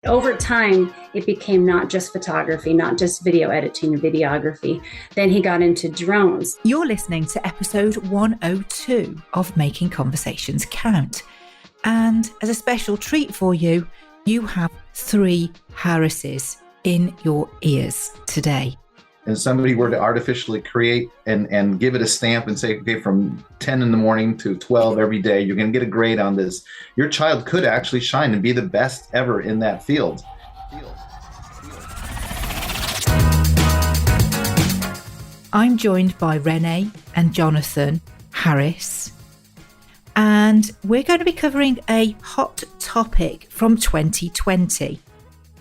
Over time, it became not just photography, not just video editing and videography. Then he got into drones. You're listening to episode 102 of Making Conversations Count. And as a special treat for you, you have 3 Harrises in your ears today. And somebody were to artificially create and give it a stamp and say, okay, from 10 in the morning to 12 every day, you're going to get a grade on this. Your child could actually shine and be the best ever in that field. I'm joined by Renee and Jonathan Harris, and we're going to be covering a hot topic from 2020,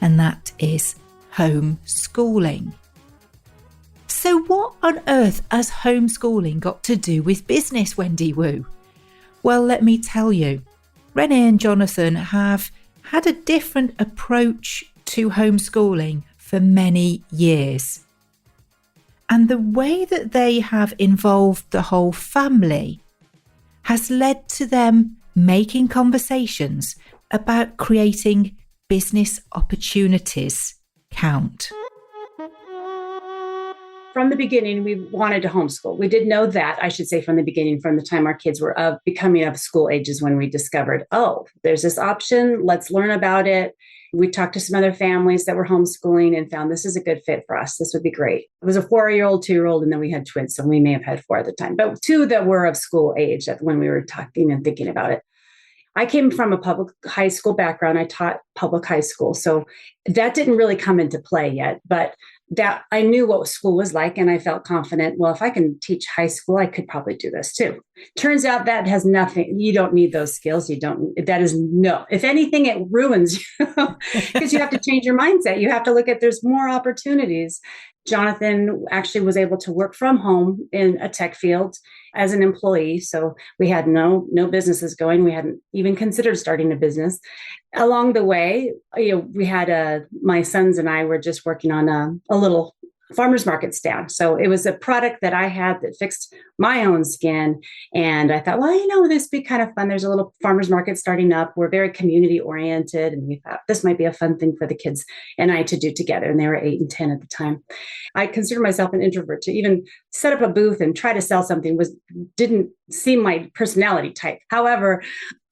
and that is homeschooling. So what on earth has homeschooling got to do with business, Wendy Wu? Well, let me tell you, Renee and Jonathan have had a different approach to homeschooling for many years. And the way that they have involved the whole family has led to them making conversations about creating business opportunities count. From the beginning, we wanted to homeschool. We did know that, I should say, from the beginning, from the time our kids were becoming of school ages, when we discovered, oh, there's this option. Let's learn about it. We talked to some other families that were homeschooling and found this is a good fit for us. This would be great. It was a 4-year-old, 2-year-old, and then we had twins. So we may have had 4 at the time, but 2 that were of school age when we were talking and thinking about it. I came from a public high school background. I taught public high school. So that didn't really come into play yet, but that I knew what school was like, and I felt confident. Well, if I can teach high school, I could probably do this too. Turns out that has nothing. You don't need those skills. If anything, it ruins you because you have to change your mindset. You have to look at, there's more opportunities. Jonathan actually was able to work from home in a tech field as an employee. So we had no businesses going. We hadn't even considered starting a business. Along the way, we had my sons and I were just working on a little farmer's market stand. So it was a product that I had that fixed my own skin. And I thought, well, this would be kind of fun. There's a little farmer's market starting up. We're very community oriented. And we thought this might be a fun thing for the kids and I to do together. And they were 8 and 10 at the time. I consider myself an introvert. To even set up a booth and try to sell something didn't seem my personality type. However,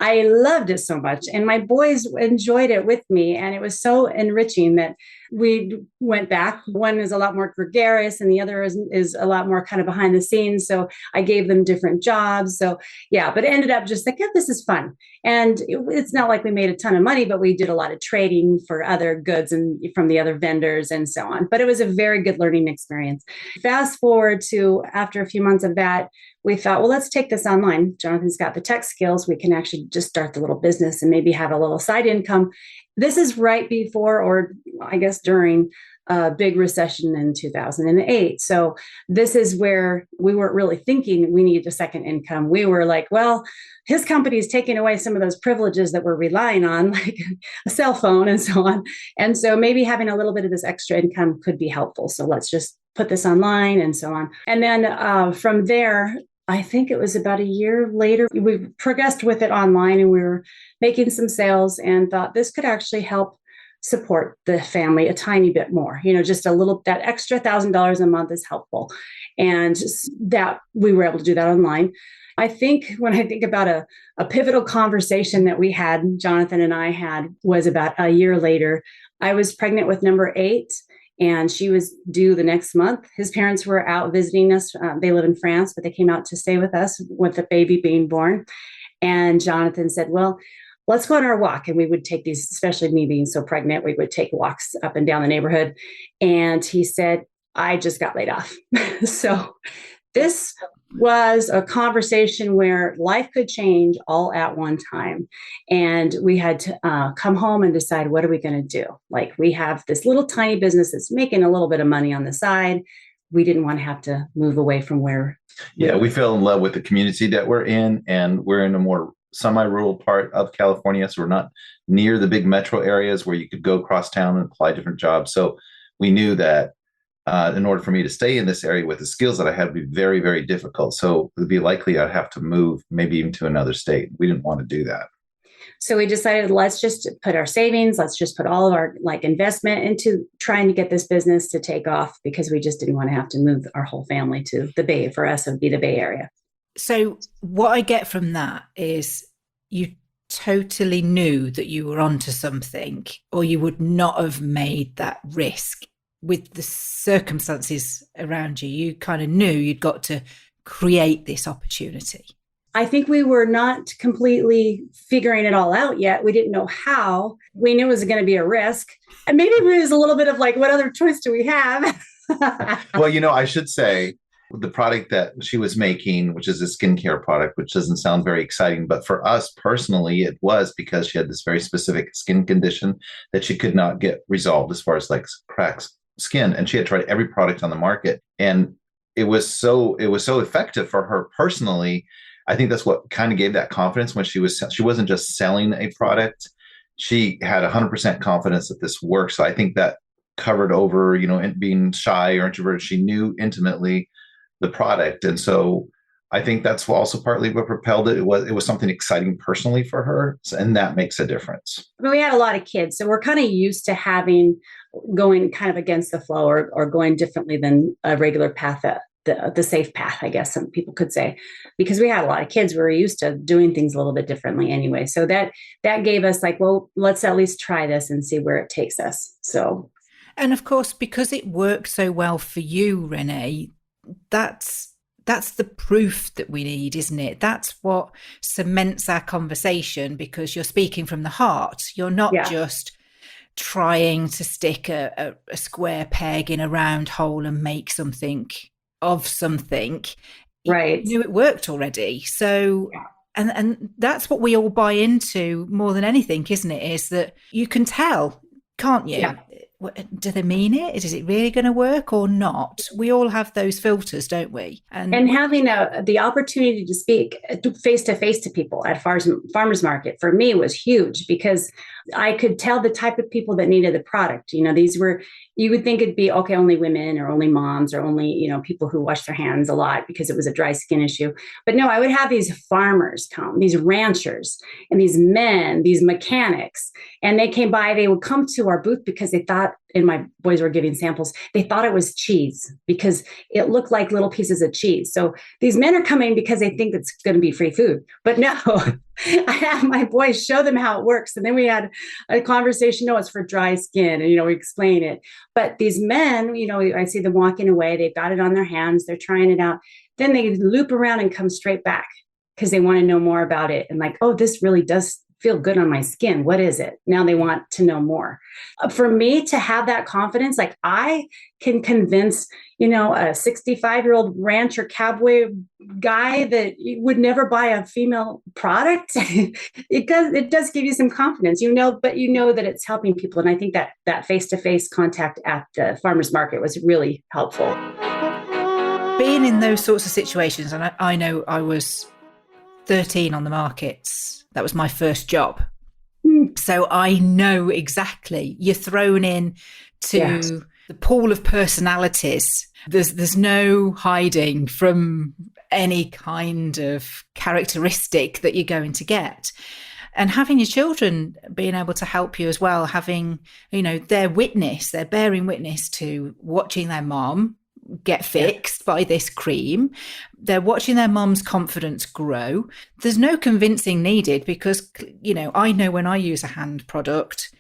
I loved it so much and my boys enjoyed it with me. And it was so enriching that we went back. One is a lot more gregarious and the other is a lot more kind of behind the scenes. So I gave them different jobs. So yeah, but it ended up just like, yeah, this is fun. And it's not like we made a ton of money, but we did a lot of trading for other goods and from the other vendors and so on. But it was a very good learning experience. Fast forward to after a few months of that, we thought, well, let's take this online. Jonathan's got the tech skills. We can actually just start the little business and maybe have a little side income. This is right before, or I guess during a big recession in 2008. So this is where we weren't really thinking we needed a second income. We were like, well, his company is taking away some of those privileges that we're relying on, like a cell phone and so on. And so maybe having a little bit of this extra income could be helpful. So let's just put this online and so on. And then from there, I think it was about a year later, we progressed with it online and we were making some sales and thought this could actually help support the family a tiny bit more. Just a little, that extra $1,000 a month is helpful. And that we were able to do that online. I think when I think about a pivotal conversation that we had, Jonathan and I had, was about a year later. I was pregnant with number 8. And she was due the next month. His parents were out visiting us. They live in France, but they came out to stay with us with the baby being born. And Jonathan said, well, let's go on our walk. And we would take these, especially me being so pregnant, we would take walks up and down the neighborhood. And he said, I just got laid off. So this was a conversation where life could change all at one time. And we had to come home and decide, what are we going to do? Like, we have this little tiny business that's making a little bit of money on the side. We didn't want to have to move away from where. Yeah, we fell in love with the community that we're in, and we're in a more semi-rural part of California. So we're not near the big metro areas where you could go across town and apply different jobs. So we knew that in order for me to stay in this area with the skills that I had would be very, very difficult. So it would be likely I'd have to move maybe even to another state. We didn't want to do that. So we decided, let's just put our savings, let's just put all of our like investment into trying to get this business to take off, because we just didn't want to have to move our whole family to the Bay. For us, it would be the Bay Area. So what I get from that is you totally knew that you were onto something, or you would not have made that risk with the circumstances around you. You kind of knew you'd got to create this opportunity. I think we were not completely figuring it all out yet. We didn't know how. We knew it was going to be a risk. And maybe it was a little bit of like, what other choice do we have? Well, I should say the product that she was making, which is a skincare product, which doesn't sound very exciting, but for us personally, it was because she had this very specific skin condition that she could not get resolved as far as like cracked skin. And she had tried every product on the market, and it was so effective for her personally. I think that's what kind of gave that confidence when she wasn't just selling a product. She had 100% confidence that this works. So I think that covered over, and being shy or introverted, she knew intimately the product. And so I think that's also partly what propelled it. It was something exciting personally for her. And that makes a difference. We had a lot of kids, so we're kind of used to going kind of against the flow, or going differently than a regular path, the safe path, I guess some people could say, because we had a lot of kids. We were used to doing things a little bit differently anyway. So that gave us like, well, let's at least try this and see where it takes us. So, and of course, because it worked so well for you, Renee, that's the proof that we need, isn't it? That's what cements our conversation, because you're speaking from the heart. You're not just trying to stick a square peg in a round hole and make something of something. Right. You knew it worked already. So, and that's what we all buy into more than anything, isn't it? Is that you can tell, can't you? Yeah. Do they mean it? Is it really going to work or not? We all have those filters, don't we? And having the opportunity to speak face to face to people at farmers market for me was huge, because I could tell the type of people that needed the product. These were, you would think it'd be okay, only women or only moms or only, people who wash their hands a lot because it was a dry skin issue. But no, I would have these farmers come, these ranchers and these men, these mechanics, and they came by, they would come to our booth because they thought, and my boys were giving samples, they thought it was cheese because it looked like little pieces of cheese. So these men are coming because they think it's going to be free food. But no, I have my boys show them how it works. And then we had a conversation, no, it's for dry skin. And, we explain it. But these men, I see them walking away. They've got it on their hands. They're trying it out. Then they loop around and come straight back because they want to know more about it. And like, oh, this really does feel good on my skin. What is it? Now they want to know more. For me to have that confidence, like I can convince, a 65-year-old rancher cowboy guy that would never buy a female product. It does give you some confidence, but that it's helping people. And I think that face-to-face contact at the farmers market was really helpful. Being in those sorts of situations, and I know I was 13 on the markets. That was my first job. So I know exactly. You're thrown in to the pool of personalities. There's no hiding from any kind of characteristic that you're going to get. And having your children being able to help you as well, having, their witness, they're bearing witness to watching their mom get fixed by this cream. They're watching their mom's confidence grow. There's no convincing needed because, I know when I use a hand product,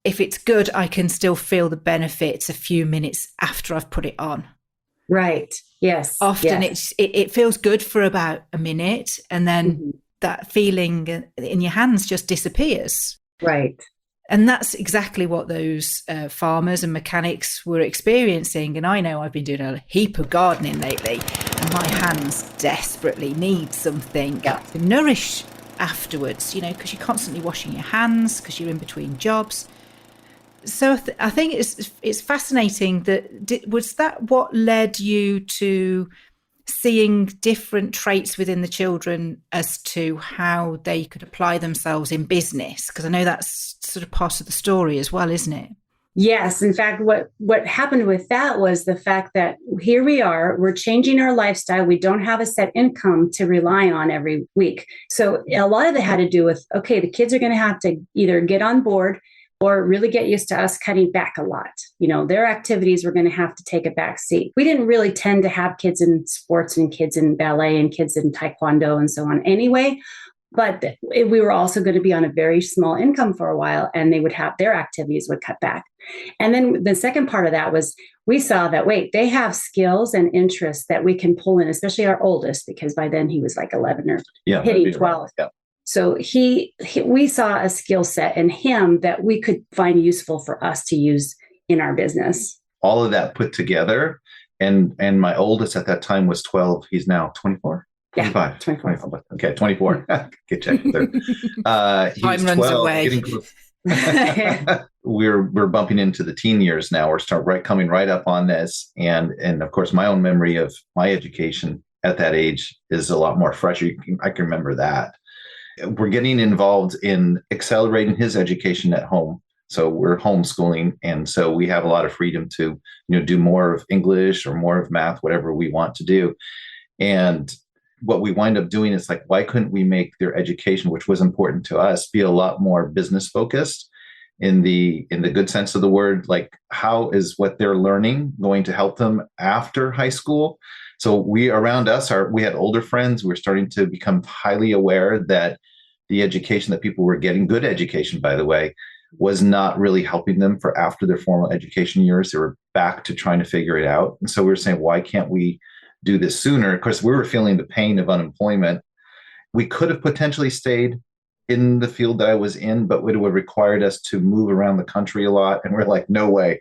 if it's good, I can still feel the benefits a few minutes after I've put it on. Right. Yes. Often it feels good for about a minute, and then that feeling in your hands just disappears. Right. And that's exactly what those farmers and mechanics were experiencing. And I know I've been doing a heap of gardening lately, and my hands desperately need something to nourish afterwards, because you're constantly washing your hands because you're in between jobs. So I think it's fascinating that was that what led you to seeing different traits within the children as to how they could apply themselves in business? Because I know that's sort of part of the story as well, isn't it? Yes. In fact, what happened with that was the fact that here we are, we're changing our lifestyle. We don't have a set income to rely on every week. So a lot of it had to do with, okay, the kids are going to have to either get on board or really get used to us cutting back a lot. Their activities were going to have to take a back seat. We didn't really tend to have kids in sports and kids in ballet and kids in taekwondo and so on anyway. But we were also going to be on a very small income for a while, and they would have their activities would cut back. And then the second part of that was we saw that, wait, they have skills and interests that we can pull in, especially our oldest, because by then he was like 11 or hitting 12. Right. Yeah. So we saw a skill set in him that we could find useful for us to use in our business. All of that put together. And my oldest at that time was 12. He's now 24. 25. Yeah, 24. Okay, 24. Get checked there. Time runs away. We're bumping into the teen years now. We're coming right up on this. And of course, my own memory of my education at that age is a lot more fresh. I can remember that. We're getting involved in accelerating his education at home. So we're homeschooling. And so we have a lot of freedom to, do more of English or more of math, whatever we want to do. And what we wind up doing is like, why couldn't we make their education, which was important to us, be a lot more business focused in the good sense of the word? Like, how is what they're learning going to help them after high school? So we had older friends. We're starting to become highly aware that the education that people were getting, good education, by the way, was not really helping them for after their formal education years. They were back to trying to figure it out. And so we were saying, why can't we do this sooner? Of course, we were feeling the pain of unemployment. We could have potentially stayed in the field that I was in, but it would have required us to move around the country a lot. And we're like, no way.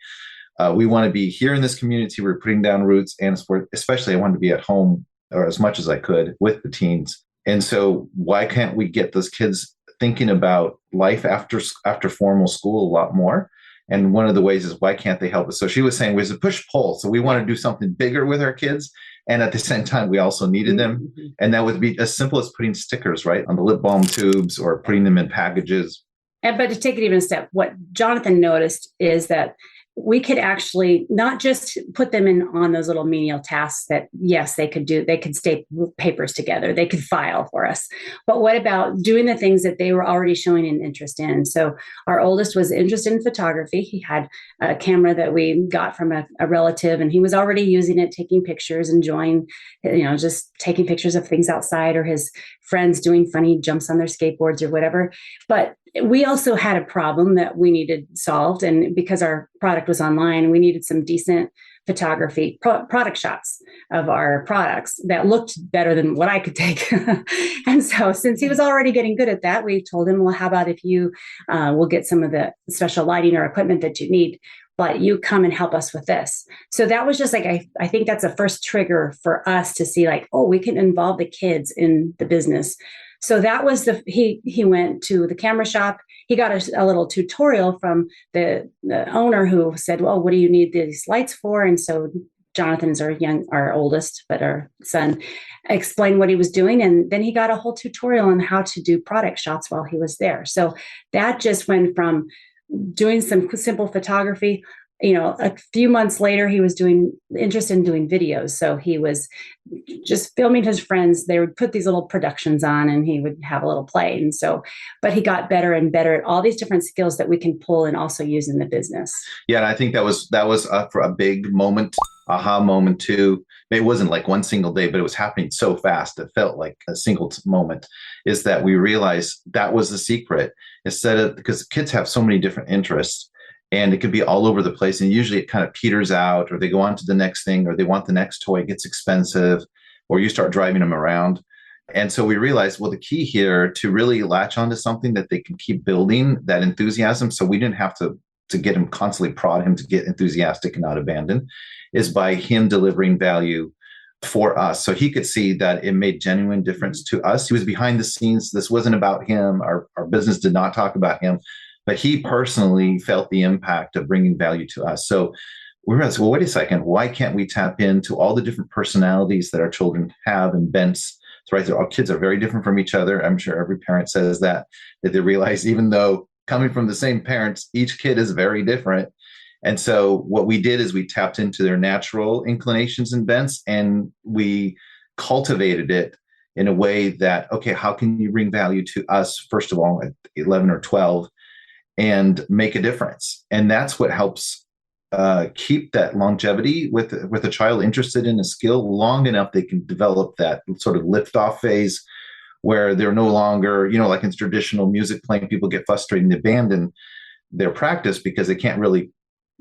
We want to be here in this community. We're putting down roots, and especially I wanted to be at home or as much as I could with the teens. And so why can't we get those kids thinking about life after formal school a lot more? And one of the ways is, why can't they help us? So she was saying, there's a push-pull. So we want to do something bigger with our kids. And at the same time, we also needed them. And that would be as simple as putting stickers, right, on the lip balm tubes or putting them in packages. But to take it even a step, what Jonathan noticed is that we could actually not just put them on those little menial tasks that, yes, they could do. They could staple papers together. They could file for us. But what about doing the things that they were already showing an interest in? So our oldest was interested in photography. He had a camera that we got from a relative, and he was already using it, taking pictures, enjoying, just taking pictures of things outside, or his friends doing funny jumps on their skateboards or whatever. But we also had a problem that we needed solved. And because our product was online, we needed some decent photography, product shots of our products that looked better than what I could take. And so since he was already getting good at that, we told him, well, how about if you will get some of the special lighting or equipment that you need, but you come and help us with this. So that was just like, I think that's a first trigger for us to see like, oh, we can involve the kids in the business. So that was he went to the camera shop. He got a little tutorial from the owner who said, well, what do you need these lights for? And so Jonathan is our oldest, but our son explained what he was doing. And then he got a whole tutorial on how to do product shots while he was there. So that just went from doing some simple photography. A few months later, he was interested in doing videos. So he was just filming his friends. They would put these little productions on, and he would have a little play. And so, but he got better and better at all these different skills that we can pull and also use in the business. Yeah, and I think that was for a big moment, aha moment too. It wasn't like one single day, but it was happening so fast. It felt like a single moment. Is that we realized that was the secret. Because kids have so many different interests. And it could be all over the place. And usually it kind of peters out, or they go on to the next thing, or they want the next toy, it gets expensive, or you start driving them around. And so we realized, well, the key here to really latch onto something that they can keep building that enthusiasm. So we didn't have to get him, constantly prod him to get enthusiastic and not abandon, is by him delivering value for us. So he could see that it made genuine difference to us. He was behind the scenes. This wasn't about him. Our business did not talk about him. But he personally felt the impact of bringing value to us. So we realized, well, wait a second, why can't we tap into all the different personalities that our children have and bents? So right, our kids are very different from each other. I'm sure every parent says that they realize, even though coming from the same parents, each kid is very different. And so what we did is we tapped into their natural inclinations and bents, and we cultivated it in a way that, okay, how can you bring value to us, first of all, at 11 or 12, and make a difference? And that's what helps keep that longevity with a child interested in a skill long enough they can develop that sort of liftoff phase where they're no longer, like in traditional music playing, people get frustrated and abandon their practice because they can't really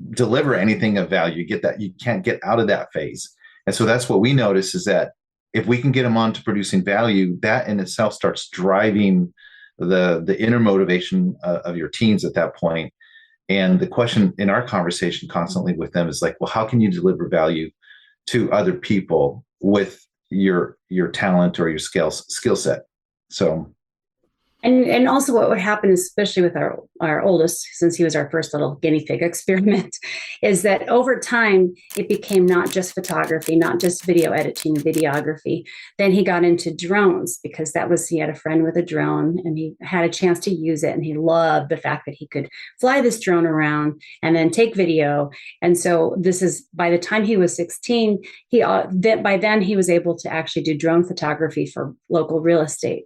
deliver anything of value. You can't get out of that phase. And so that's what we notice, is that if we can get them on to producing value, that in itself starts driving the inner motivation of your teens at that point. And the question in our conversation constantly with them is like, well, how can you deliver value to other people with your talent or your skill set? So, and also what would happen, especially with our oldest, since he was our first little guinea pig experiment, is that over time it became not just photography, not just video editing and videography. Then he got into drones because he had a friend with a drone and he had a chance to use it, and he loved the fact that he could fly this drone around and then take video. And so this is, by the time he was 16, by then he was able to actually do drone photography for local real estate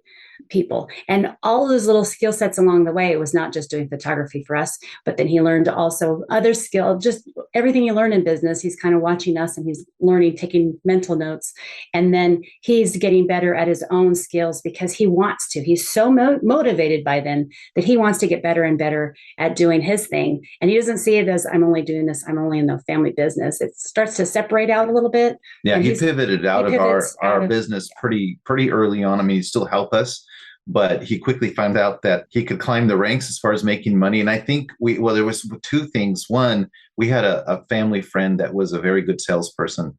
people. And all of those little skill sets along the way, it was not just doing photography for us, but then he learned also other skill, just everything you learn in business. He's kind of watching us and he's learning, taking mental notes. And then he's getting better at his own skills because he wants to. He's so motivated by then that he wants to get better and better at doing his thing. And he doesn't see it as, I'm only doing this, I'm only in the family business. It starts to separate out a little bit. Yeah, he pivoted out of our business pretty early on. I mean, he still helped us, but he quickly found out that he could climb the ranks as far as making money. And I think there was two things. One, we had a family friend that was a very good salesman,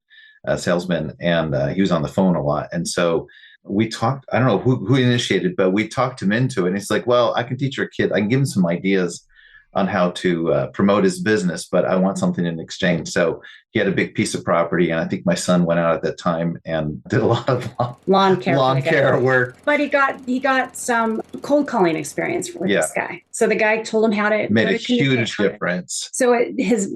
and he was on the phone a lot. And so we talked, I don't know who initiated, but we talked him into it. And he's like, well, I can teach your kid, I can give him some ideas on how to promote his business, but I want something in exchange. So he had a big piece of property, and I think my son went out at that time and did a lot of lawn care work. But he got some cold calling experience with this guy. So the guy told him how to made a huge difference. So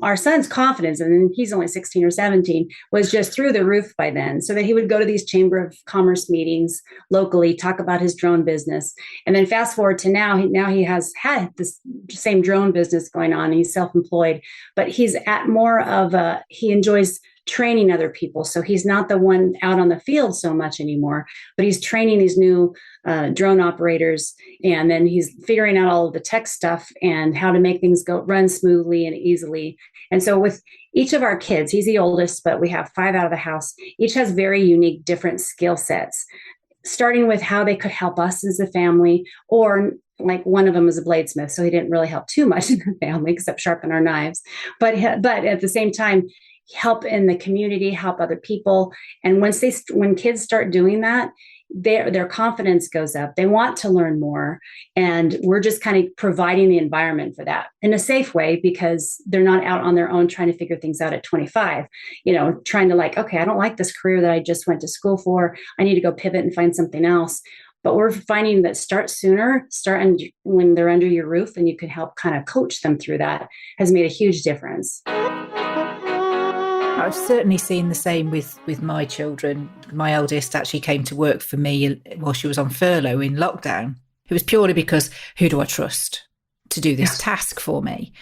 our son's confidence, and he's only 16 or 17, was just through the roof by then. So that he would go to these Chamber of Commerce meetings locally, talk about his drone business, and then fast forward to now. He has had this same drone business going on. He's self-employed, but he's at more of he enjoys training other people. So he's not the one out on the field so much anymore, but he's training these new drone operators. And then he's figuring out all of the tech stuff and how to make things run smoothly and easily. And so with each of our kids, he's the oldest, but we have 5 out of the house. Each has very unique, different skill sets, starting with how they could help us as a family, or like one of them was a bladesmith, so he didn't really help too much in the family except sharpen our knives. But at the same time, help in the community, help other people. And when kids start doing that, their confidence goes up. They want to learn more. And we're just kind of providing the environment for that in a safe way, because they're not out on their own trying to figure things out at 25, trying to okay, I don't like this career that I just went to school for. I need to go pivot and find something else. But we're finding that start sooner, when they're under your roof, and you can help kind of coach them through that, has made a huge difference. I've certainly seen the same with my children. My eldest actually came to work for me while she was on furlough in lockdown. It was purely because, who do I trust to do this task for me?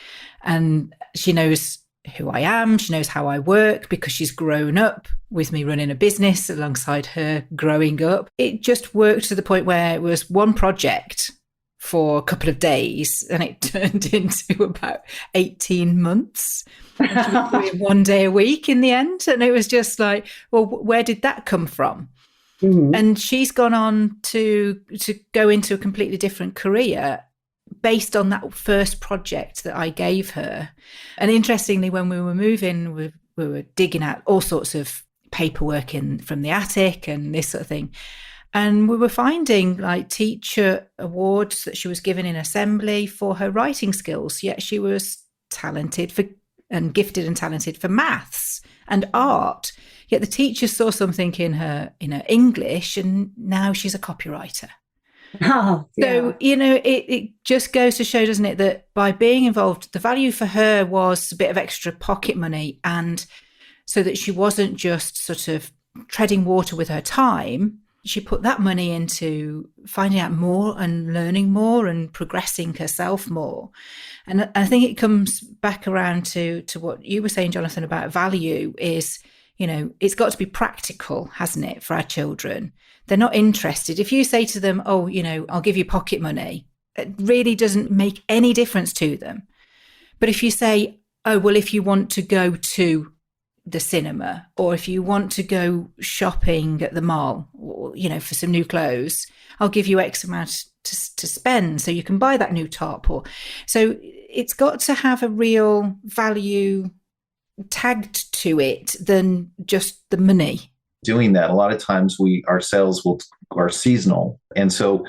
And she knows who I am. She knows how I work because she's grown up with me running a business alongside her growing up. It just worked to the point where it was one project for a couple of days and it turned into about 18 months. Doing 1 day a week in the end. And it was just like, well, where did that come from? Mm-hmm. And she's gone on to go into a completely different career based on that first project that I gave her. And interestingly, when we were moving, we were digging out all sorts of paperwork from the attic and this sort of thing. And we were finding teacher awards that she was given in assembly for her writing skills, yet she was gifted and talented for maths and art. Yet the teacher saw something in her English, and now she's a copywriter. Oh, So, yeah. it just goes to show, doesn't it, that by being involved, the value for her was a bit of extra pocket money. And so that she wasn't just sort of treading water with her time, she put that money into finding out more and learning more and progressing herself more. And I think it comes back around to what you were saying, Jonathan, about value is, it's got to be practical, hasn't it, for our children? They're not interested. If you say to them, oh, I'll give you pocket money, it really doesn't make any difference to them. But if you say, oh, well, if you want to go to the cinema, or if you want to go shopping at the mall, or, for some new clothes, I'll give you X amount to spend so you can buy that new top. Or so it's got to have a real value tagged to it than just the money. Doing that, a lot of times our sales are seasonal, and so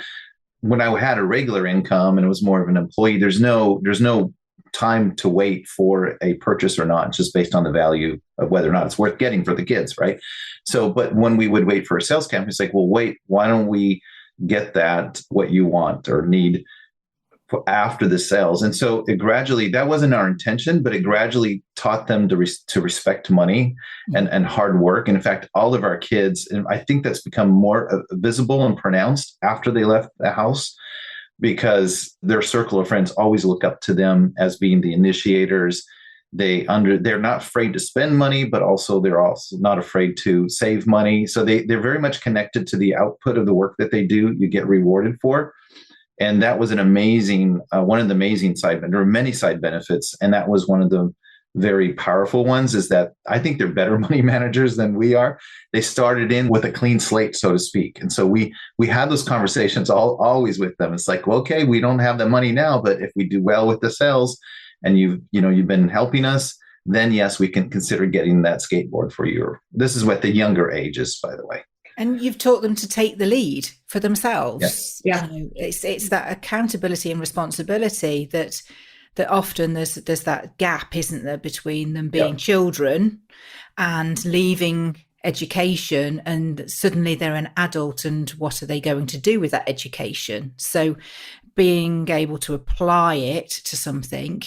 when I had a regular income and it was more of an employee, there's no time to wait for a purchase or not. It's just based on the value of whether or not it's worth getting for the kids, right? So, but when we would wait for a sales camp, it's like, well, wait, why don't we get that what you want or need after the sales? And so it gradually, that wasn't our intention, but it gradually taught them to respect money and hard work. And in fact, all of our kids, and I think that's become more visible and pronounced after they left the house, because their circle of friends always look up to them as being the initiators. They're not afraid to spend money, but also they're also not afraid to save money. So they're very much connected to the output of the work that they do. You get rewarded for. And that was one of the amazing there are many side benefits. And that was one of the very powerful ones, is that I think they're better money managers than we are. They started in with a clean slate, so to speak. And so we had those conversations always with them. It's like, well, okay, we don't have the money now, but if we do well with the sales and you've been helping us, then yes, we can consider getting that skateboard for you. This is what the younger ages, by the way. And you've taught them to take the lead for themselves. Yeah. It's that accountability and responsibility that often there's that gap, isn't there, between them being children and leaving education, and suddenly they're an adult, and what are they going to do with that education? So being able to apply it to something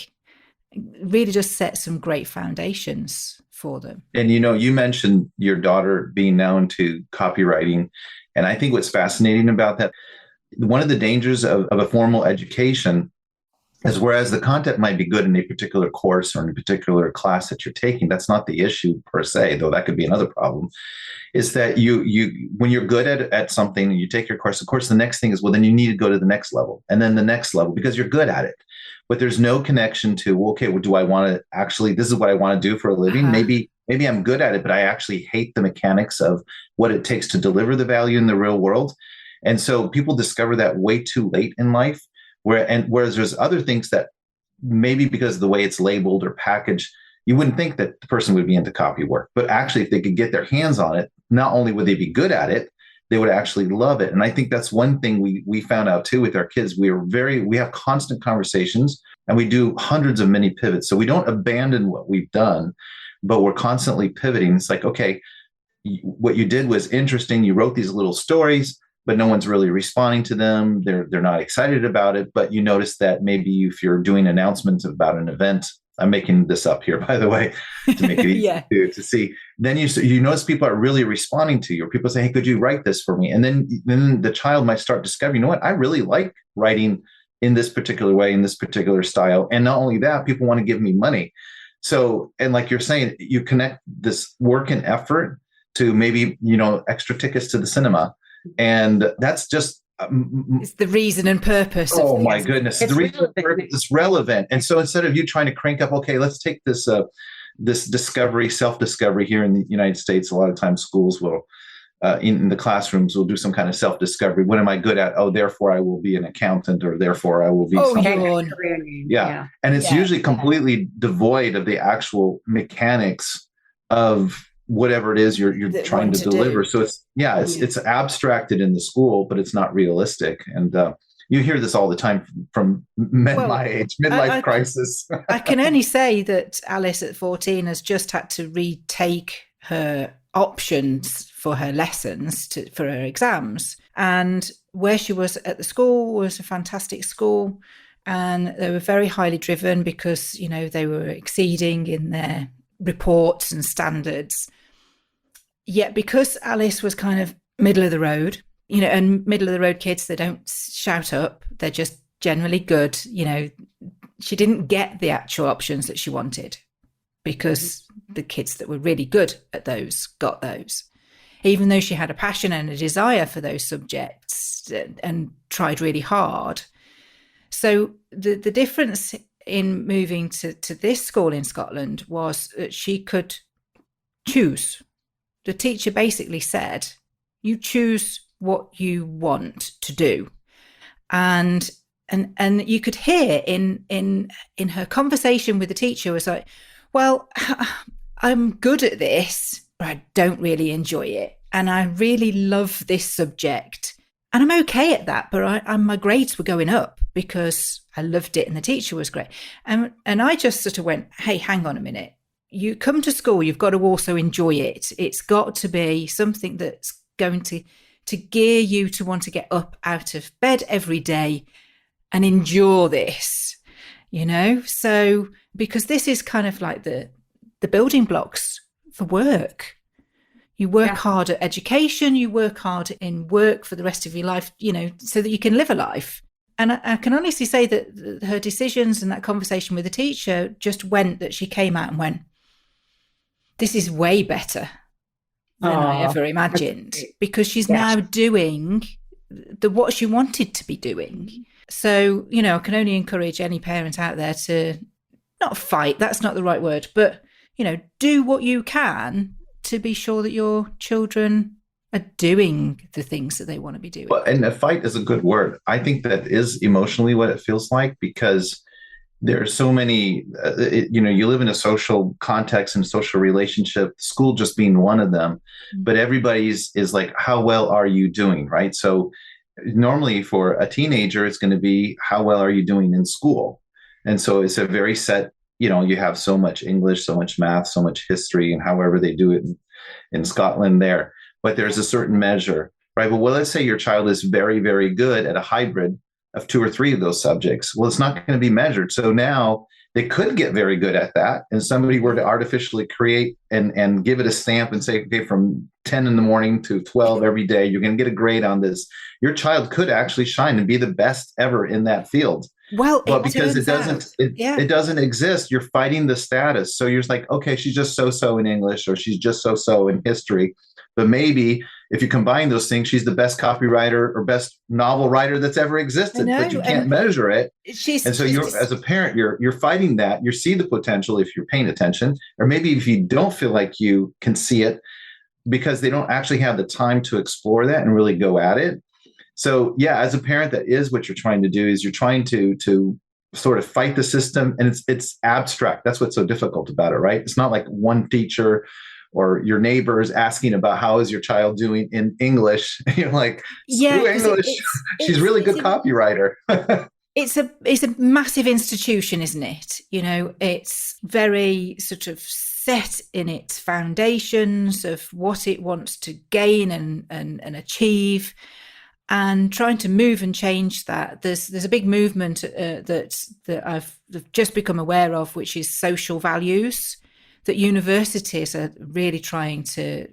really just sets some great foundations for them. And you mentioned your daughter being now into copywriting, and I think what's fascinating about that, one of the dangers of a formal education is, whereas the content might be good in a particular course or in a particular class that you're taking, that's not the issue per se, though that could be another problem, is that you when you're good at something and you take your course, of course, the next thing is, well, then you need to go to the next level and then the next level because you're good at it. But there's no connection to, well, okay, well, do I want to actually, this is what I want to do for a living? Maybe I'm good at it, but I actually hate the mechanics of what it takes to deliver the value in the real world. And so people discover that way too late in life. Whereas there's other things that maybe because of the way it's labeled or packaged, you wouldn't think that the person would be into copy work. But actually, if they could get their hands on it, not only would they be good at it, they would actually love it. And I think that's one thing we found out too with our kids. We have constant conversations, and we do hundreds of mini pivots. So we don't abandon what we've done, but we're constantly pivoting. It's like, okay, what you did was interesting. You wrote these little stories, but no one's really responding to them. They're not excited about it. But you notice that maybe if you're doing announcements about an event, I'm making this up here, by the way, to make it easy to see. Then you notice people are really responding to you, or people say, hey, could you write this for me? And then the child might start discovering, you know what, I really like writing in this particular way, in this particular style. And not only that, people want to give me money. So, and like you're saying, you connect this work and effort to maybe, extra tickets to the cinema. And that's just it's the reason and purpose. Oh my goodness, it's the reason and purpose is relevant. And so instead of you trying to crank up, okay, let's take this self-discovery here in the United States. A lot of times schools will, in the classrooms, will do some kind of self-discovery. What am I good at? Oh, therefore I will be an accountant, or therefore I will be something. Yeah. And it's usually completely devoid of the actual mechanics of whatever it is you're trying to deliver. So it's abstracted in the school, but it's not realistic. And you hear this all the time from men my age, midlife crisis. I can only say that Alice at 14 has just had to retake her options for her lessons for her exams. And where she was at the school was a fantastic school, and they were very highly driven because, you know, they were exceeding in their reports and standards. Yet because Alice was kind of middle of the road, you know, and middle of the road kids, they don't shout up. They're just generally good. You know, she didn't get the actual options that she wanted because the kids that were really good at those got those, even though she had a passion and a desire for those subjects and tried really hard. So the difference in moving to this school in Scotland was that she could choose. The teacher basically said, you choose what you want to do. And you could hear in her conversation with the teacher was like, well, I'm good at this, but I don't really enjoy it. And I really love this subject. And I'm okay at that, but my grades were going up because I loved it and the teacher was great. And I just sort of went, hey, hang on a minute. You come to school, you've got to also enjoy it. It's got to be something that's going to gear you to want to get up out of bed every day and endure this, you know? So, because this is kind of like the building blocks for work. You work hard at education, you work hard in work for the rest of your life, you know, so that you can live a life. And I can honestly say that her decisions and that conversation with the teacher just went that she came out and went, this is way better than I ever imagined, because she's now doing what she wanted to be doing. So, you know, I can only encourage any parent out there to not fight, that's not the right word, but, you know, do what you can to be sure that your children are doing the things that they want to be doing. Well, and a fight is a good word. I think that is emotionally what it feels like, because there are so many, you know, you live in a social context and social relationship, school just being one of them, but everybody's is like, how well are you doing, right? So normally for a teenager, it's going to be, how well are you doing in school? And so it's a very set, you know, you have so much English, so much math, so much history, and however they do it in Scotland there. But there's a certain measure, right? But well, let's say your child is very, very good at a hybrid of 2 or 3 of those subjects. Well, it's not going to be measured. So now they could get very good at that. And somebody were to artificially create and give it a stamp and say, okay, from 10 in the morning to 12 every day, you're going to get a grade on this. Your child could actually shine and be the best ever in that field. Well, but because it doesn't exist, you're fighting the status. So you're just like, okay, she's just so-so in English, or she's just so-so in history. But maybe if you combine those things, she's the best copywriter or best novel writer that's ever existed, but you can't measure it. And so you're, as a parent, you're fighting that. You see the potential if you're paying attention, or maybe if you don't feel like you can see it because they don't actually have the time to explore that and really go at it. So yeah, as a parent, that is what you're trying to do, is you're trying to sort of fight the system, and it's abstract. That's what's so difficult about it, right? It's not like one teacher or your neighbors asking about how is your child doing in English. You're like, screw English. She's really good copywriter. It's a massive institution, isn't it? You know, it's very sort of set in its foundations of what it wants to gain and achieve, and trying to move and change that. There's a big movement that I've just become aware of, which is social values, that universities are really trying to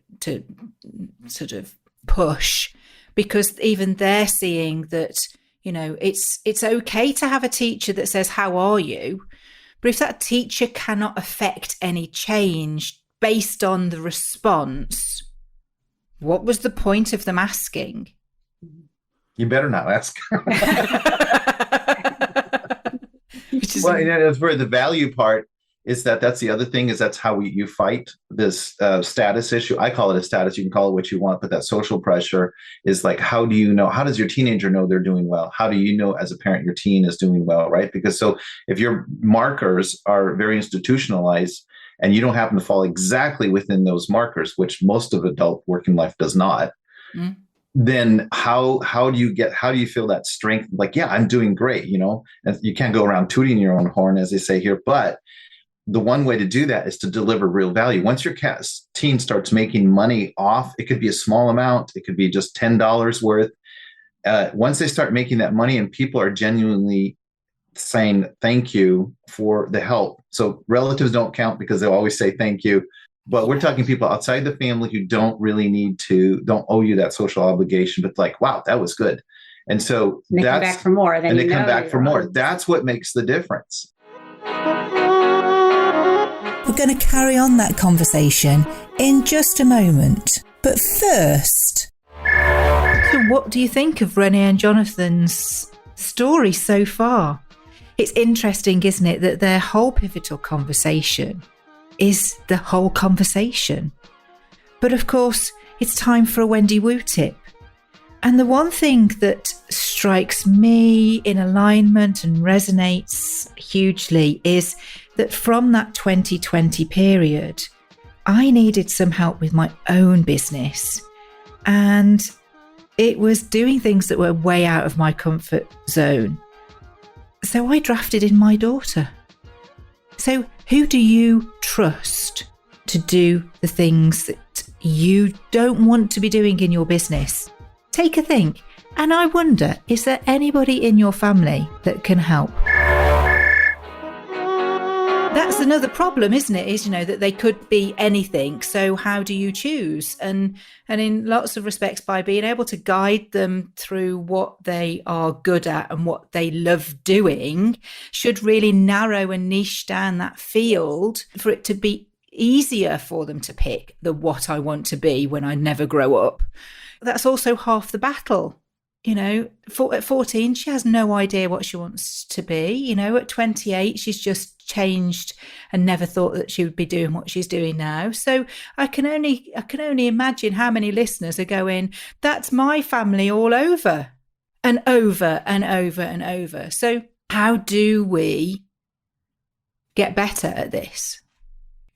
sort of push, because even they're seeing that, you know, it's okay to have a teacher that says, how are you? But if that teacher cannot affect any change based on the response, what was the point of them asking? You better not ask. Well, and that's where the value part is, that's the other thing, is that's how you fight this status issue. I call it a status. You can call it what you want, but that social pressure is like, how do you know? How does your teenager know they're doing well? How do you know as a parent your teen is doing well, right? Because so if your markers are very institutionalized and you don't happen to fall exactly within those markers, which most of adult working life does not, then how do you feel that strength? Like, yeah, I'm doing great, you know, and you can't go around tooting your own horn, as they say here, but the one way to do that is to deliver real value. Once your teen starts making money off, it could be a small amount, it could be just $10 worth. once they start making that money and people are genuinely saying thank you for the help. So relatives don't count because they'll always say thank you. But we're talking people outside the family who don't owe you that social obligation, but like, wow, that was good. And so they come back for more. And they come back for more. That's what makes the difference. We're going to carry on that conversation in just a moment. But first... So what do you think of Renee and Jonathan's story so far? It's interesting, isn't it, that their whole pivotal conversation is the whole conversation. But of course, it's time for a Wendy Wu tip. And the one thing that strikes me in alignment and resonates hugely is that from that 2020 period, I needed some help with my own business. And it was doing things that were way out of my comfort zone. So I drafted in my daughter. So who do you trust to do the things that you don't want to be doing in your business? Take a think. And I wonder, is there anybody in your family that can help? That's another problem, isn't it? Is, that they could be anything. So how do you choose? And in lots of respects, by being able to guide them through what they are good at and what they love doing, should really narrow and niche down that field for it to be easier for them to pick the what I want to be when I never grow up. That's also half the battle. At 14, she has no idea what she wants to be. At 28, she's just changed and never thought that she would be doing what she's doing now. So I can only imagine how many listeners are going, that's my family all over and over and over and over. So how do we get better at this?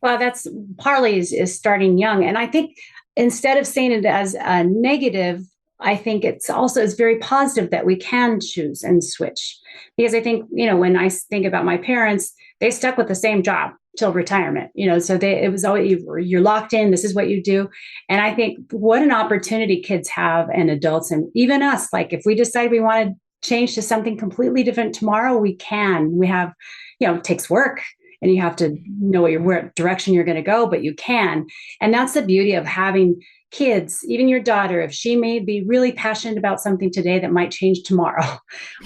Well, that's partly is starting young. And I think instead of saying it as a negative, I think it's very positive that we can choose and switch. Because I think, when I think about my parents, they stuck with the same job till retirement, so it was always, you're locked in, this is what you do. And I think what an opportunity kids have, and adults, and even us, like if we decide we want to change to something completely different tomorrow, we can. We have, it takes work. And you have to know what direction you're going to go, but you can. And that's the beauty of having kids, even your daughter, if she may be really passionate about something today that might change tomorrow.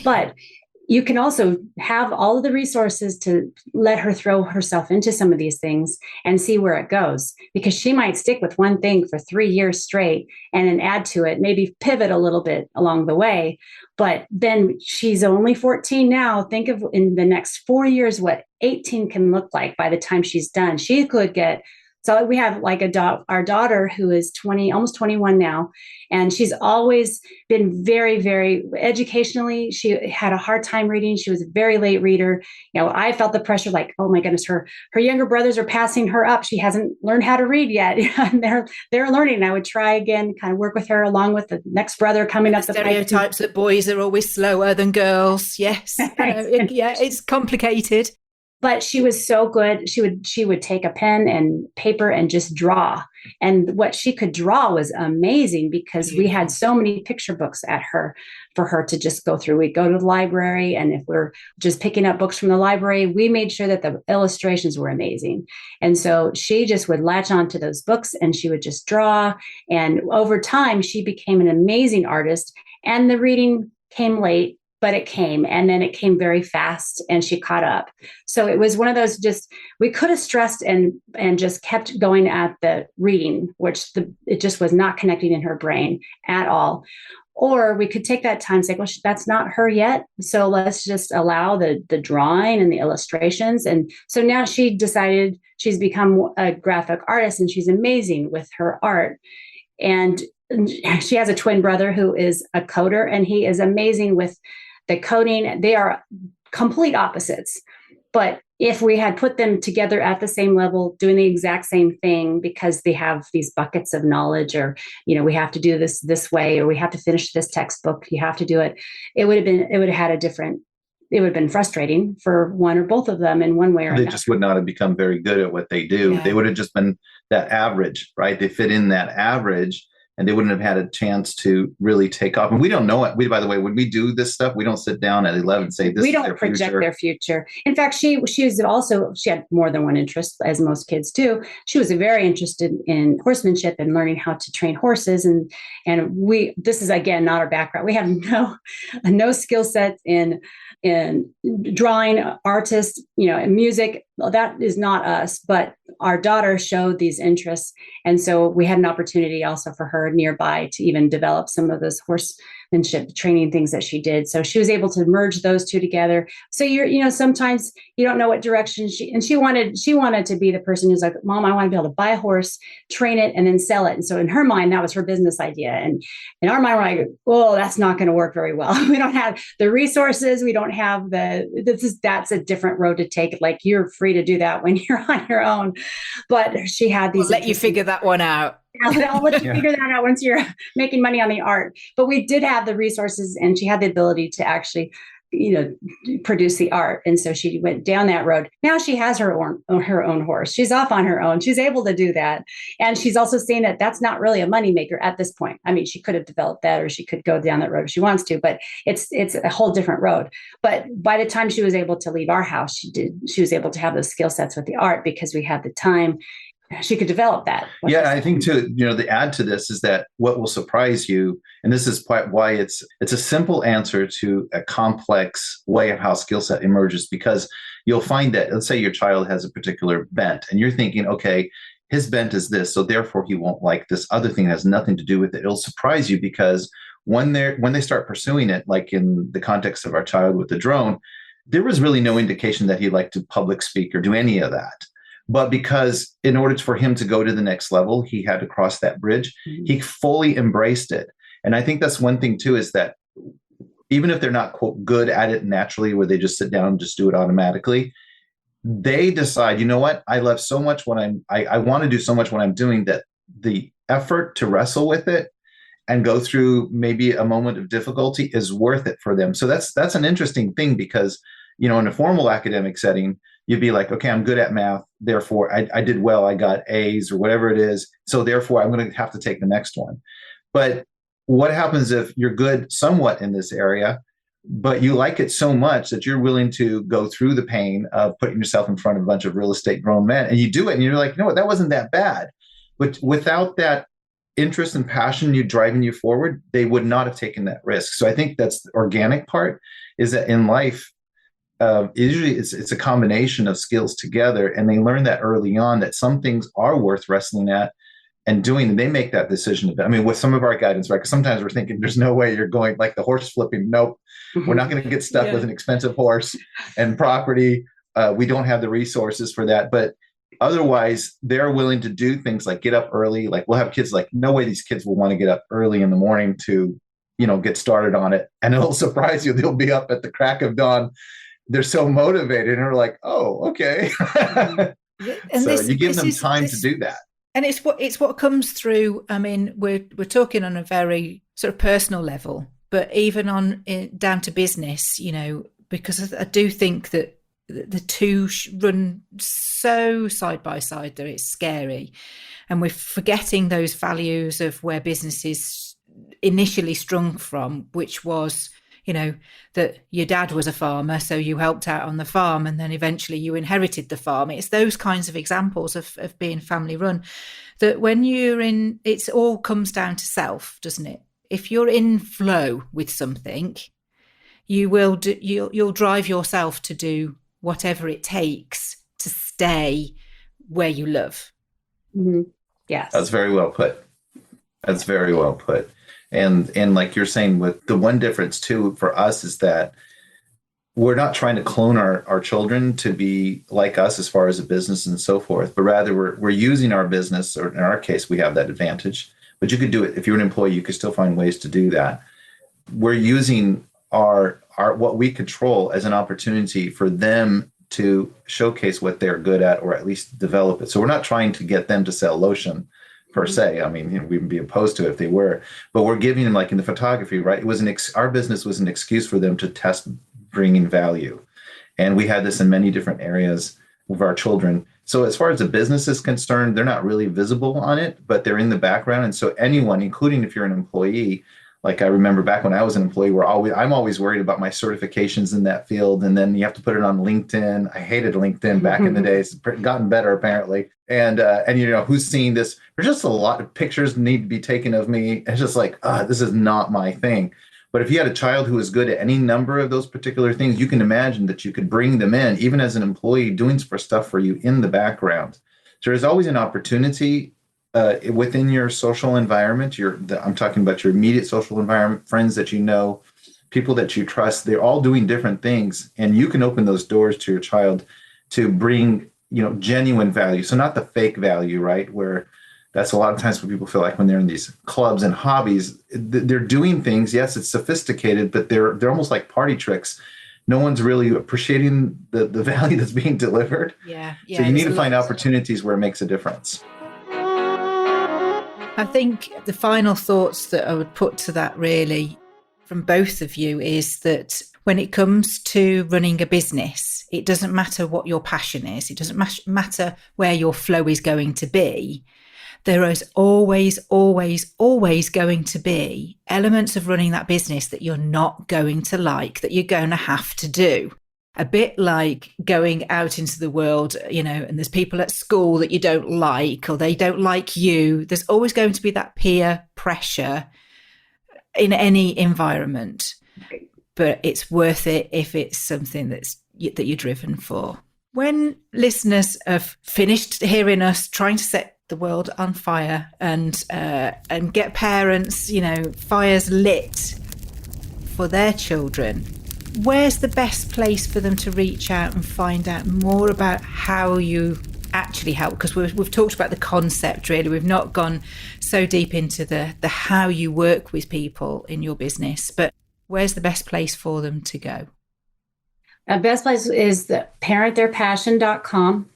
But you can also have all of the resources to let her throw herself into some of these things and see where it goes, because she might stick with one thing for 3 years straight and then add to it, maybe pivot a little bit along the way. But then she's only 14 now. Think of in the next 4 years what 18 can look like by the time she's done. She could get, so we have like our daughter who is 20, almost 21 now, and she's always been very, very educationally. She had a hard time reading. She was a very late reader. I felt the pressure like, oh my goodness, her younger brothers are passing her up. She hasn't learned how to read yet. And they're learning. And I would try again, kind of work with her along with the next brother coming up. The stereotypes that boys are always slower than girls. Yes. It's complicated. But she was so good. She would take a pen and paper and just draw. And what she could draw was amazing, because we had so many picture books for her to just go through. We'd go to the library, and if we're just picking up books from the library, we made sure that the illustrations were amazing. And so she just would latch on to those books and she would just draw. And over time, she became an amazing artist. And the reading came late, but it came, and then it came very fast, and she caught up. So it was one of those, we could have stressed and just kept going at the reading, which it just was not connecting in her brain at all. Or we could take that time and say, well, that's not her yet. So let's just allow the drawing and the illustrations. And so now she decided she's become a graphic artist, and she's amazing with her art. And she has a twin brother who is a coder, and he is amazing with the coding. They are complete opposites. But if we had put them together at the same level, doing the exact same thing, because they have these buckets of knowledge, or, we have to do this way, or we have to finish this textbook, you have to do it. It would have been frustrating for one or both of them in one way or another. They just would not have become very good at what they do. Yeah. They would have just been that average, right? They fit in that average. and they wouldn't have had a chance to really take off. And we don't know it. By the way, when we do this stuff, we don't sit down at 11 and say, this we is don't their project future. their future. In fact, she had more than one interest, as most kids do. She was very interested in horsemanship and learning how to train horses. And this is, again, not our background. We have no skill set in drawing, artists, and music. Well, that is not us, but our daughter showed these interests. And so we had an opportunity also for her nearby to even develop some of those horsemanship training things that she did. So she was able to merge those two together. So sometimes you don't know what direction she wanted to be the person who's like, Mom, I want to be able to buy a horse, train it, and then sell it. And so in her mind, that was her business idea. And in our mind, we're like, oh, that's not going to work very well. We don't have the resources. We don't have that's a different road to take. Like, you're free to do that when you're on your own. But she had these. We'll let you figure that one out. I'll let you figure that out once you're making money on the art. But we did have the resources, and she had the ability to actually, produce the art. And so she went down that road. Now she has her own horse. She's off on her own. She's able to do that. And she's also saying that that's not really a moneymaker at this point. I mean, she could have developed that, or she could go down that road if she wants to, but it's a whole different road. But by the time she was able to leave our house, she was able to have those skill sets with the art because we had the time. She could develop that. Yeah, I think too, the add to this is that what will surprise you, and this is why it's a simple answer to a complex way of how skill set emerges, because you'll find that, let's say your child has a particular bent and you're thinking, okay, his bent is this, so therefore he won't like this other thing that has nothing to do with it. It'll surprise you because when they start pursuing it, like in the context of our child with the drone, there was really no indication that he liked to public speak or do any of that. But because in order for him to go to the next level, he had to cross that bridge. Mm-hmm. He fully embraced it. And I think that's one thing too, is that even if they're not, quote, good at it naturally, where they just sit down and just do it automatically, they decide, you know what, I love so much what I want to do so much what I'm doing, that the effort to wrestle with it and go through maybe a moment of difficulty is worth it for them. So that's an interesting thing, because, in a formal academic setting, you'd be like, okay, I'm good at math, therefore I did well, I got A's or whatever it is, so therefore I'm going to have to take the next one. But what happens if you're good somewhat in this area, but you like it so much that you're willing to go through the pain of putting yourself in front of a bunch of real estate grown men, and you do it, and you're like, you know what, that wasn't that bad. But without that interest and passion driving you forward, they would not have taken that risk. So I think that's the organic part, is that in life, usually it's a combination of skills together, and they learn that early on, that some things are worth wrestling at and doing, and they make that decision. I mean, with some of our guidance, right? Because sometimes we're thinking there's no way you're going, like the horse flipping. Nope, we're not going to get stuck with an expensive horse and property. We don't have the resources for that. But otherwise, they're willing to do things like get up early. Like, we'll have kids like, no way these kids will want to get up early in the morning to, get started on it. And it'll surprise you. They'll be up at the crack of dawn. They're so motivated, and are like, oh, okay. And so you give them time to do that. And it's what comes through. I mean, we're talking on a very sort of personal level, but even down to business, because I do think that the two run so side by side that it's scary, and we're forgetting those values of where businesses initially sprung from, which was, that your dad was a farmer, so you helped out on the farm, and then eventually you inherited the farm. It's those kinds of examples of being family run, that when you're in, it all comes down to self, doesn't it? If you're in flow with something, you'll drive yourself to do whatever it takes to stay where you love. Mm-hmm. Yes. That's very well put. And like you're saying, with the one difference too for us is that we're not trying to clone our children to be like us as far as a business and so forth, but rather we're using our business, or in our case, we have that advantage. But you could do it if you're an employee, you could still find ways to do that. We're using our what we control as an opportunity for them to showcase what they're good at, or at least develop it. So we're not trying to get them to sell lotion per se. I mean, we would be opposed to it if they were, but we're giving them, like in the photography, right? It was our business was an excuse for them to test bringing value. And we had this in many different areas with our children. So as far as the business is concerned, they're not really visible on it, but they're in the background. And so anyone, including if you're an employee, like I remember back when I was an employee, I'm always worried about my certifications in that field. And then you have to put it on LinkedIn. I hated LinkedIn back in the days. It's gotten better, apparently. And who's seeing this? There's just a lot of pictures need to be taken of me. It's just like, this is not my thing. But if you had a child who was good at any number of those particular things, you can imagine that you could bring them in, even as an employee, doing stuff for you in the background. So there's always an opportunity within your social environment. I'm talking about your immediate social environment, friends that you know, people that you trust. They're all doing different things, and you can open those doors to your child to bring, genuine value. So not the fake value, right? Where that's a lot of times what people feel like when they're in these clubs and hobbies. They're doing things. Yes, it's sophisticated, but they're almost like party tricks. No one's really appreciating the value that's being delivered. Yeah. So you need to find opportunities where it makes a difference. I think the final thoughts that I would put to that really from both of you is that when it comes to running a business, it doesn't matter what your passion is. It doesn't matter where your flow is going to be. There is always, always, always going to be elements of running that business that you're not going to like, that you're going to have to do. A bit like going out into the world, and there's people at school that you don't like, or they don't like you. There's always going to be that peer pressure in any environment, but it's worth it if it's something that you're driven for. When listeners have finished hearing us trying to set the world on fire and get parents, fires lit for their children, where's the best place for them to reach out and find out more about how you actually help? Because we've talked about the concept, really. We've not gone so deep into the how you work with people in your business, but where's the best place for them to go? The best place is the parenttheirpassion.com.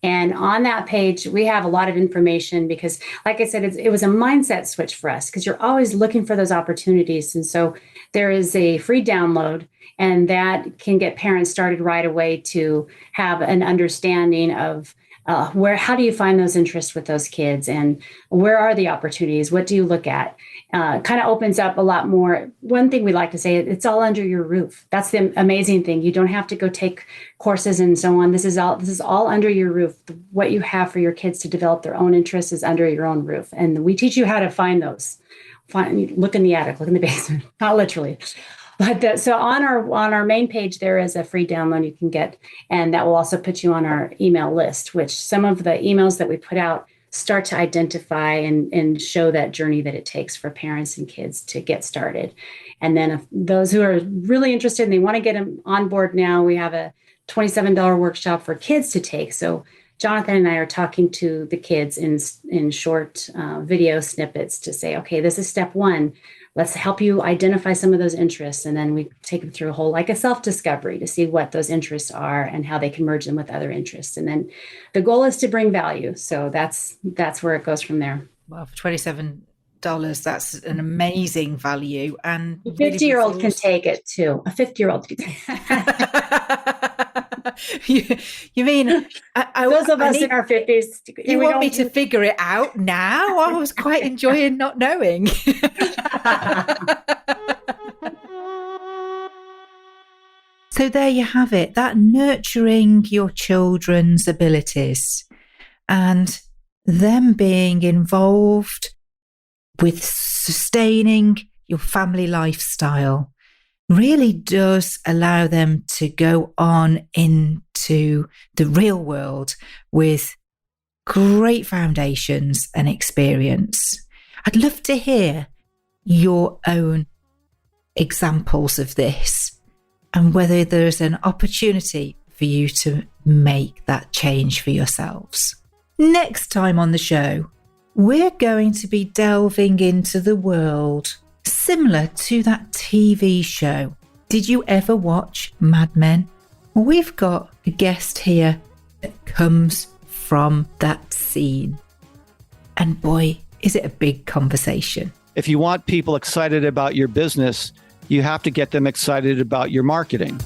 And on that page, we have a lot of information because, like I said, it was a mindset switch for us because you're always looking for those opportunities. And so there is a free download, and that can get parents started right away to have an understanding of how do you find those interests with those kids, and where are the opportunities? What do you look at? Kind of opens up a lot more. One thing we like to say, it's all under your roof. That's the amazing thing. You don't have to go take courses and so on. This is all under your roof. What you have for your kids to develop their own interests is under your own roof. And we teach you how to find those. Look in the attic, look in the basement, not literally. But so on our main page, there is a free download you can get, and that will also put you on our email list, which some of the emails that we put out start to identify and show that journey that it takes for parents and kids to get started. And then if those who are really interested and they want to get them on board now, we have a $27 workshop for kids to take. So Jonathan and I are talking to the kids in short video snippets to say, okay, this is step one. Let's help you identify some of those interests. And then we take them through a self-discovery to see what those interests are and how they can merge them with other interests. And then the goal is to bring value. So that's where it goes from there. Well, for $27, that's an amazing value. And a 50-year-old can take it too. A 50-year-old can take it. you mean those of us in our 50s? You want me to figure it out now? I was quite enjoying not knowing. So there you have it, that nurturing your children's abilities and them being involved with sustaining your family lifestyle really does allow them to go on into the real world with great foundations and experience. I'd love to hear your own examples of this and whether there's an opportunity for you to make that change for yourselves. Next time on the show, we're going to be delving into the world similar to that TV show. Did you ever watch Mad Men? We've got a guest here that comes from that scene. And boy, is it a big conversation. If you want people excited about your business, you have to get them excited about your marketing.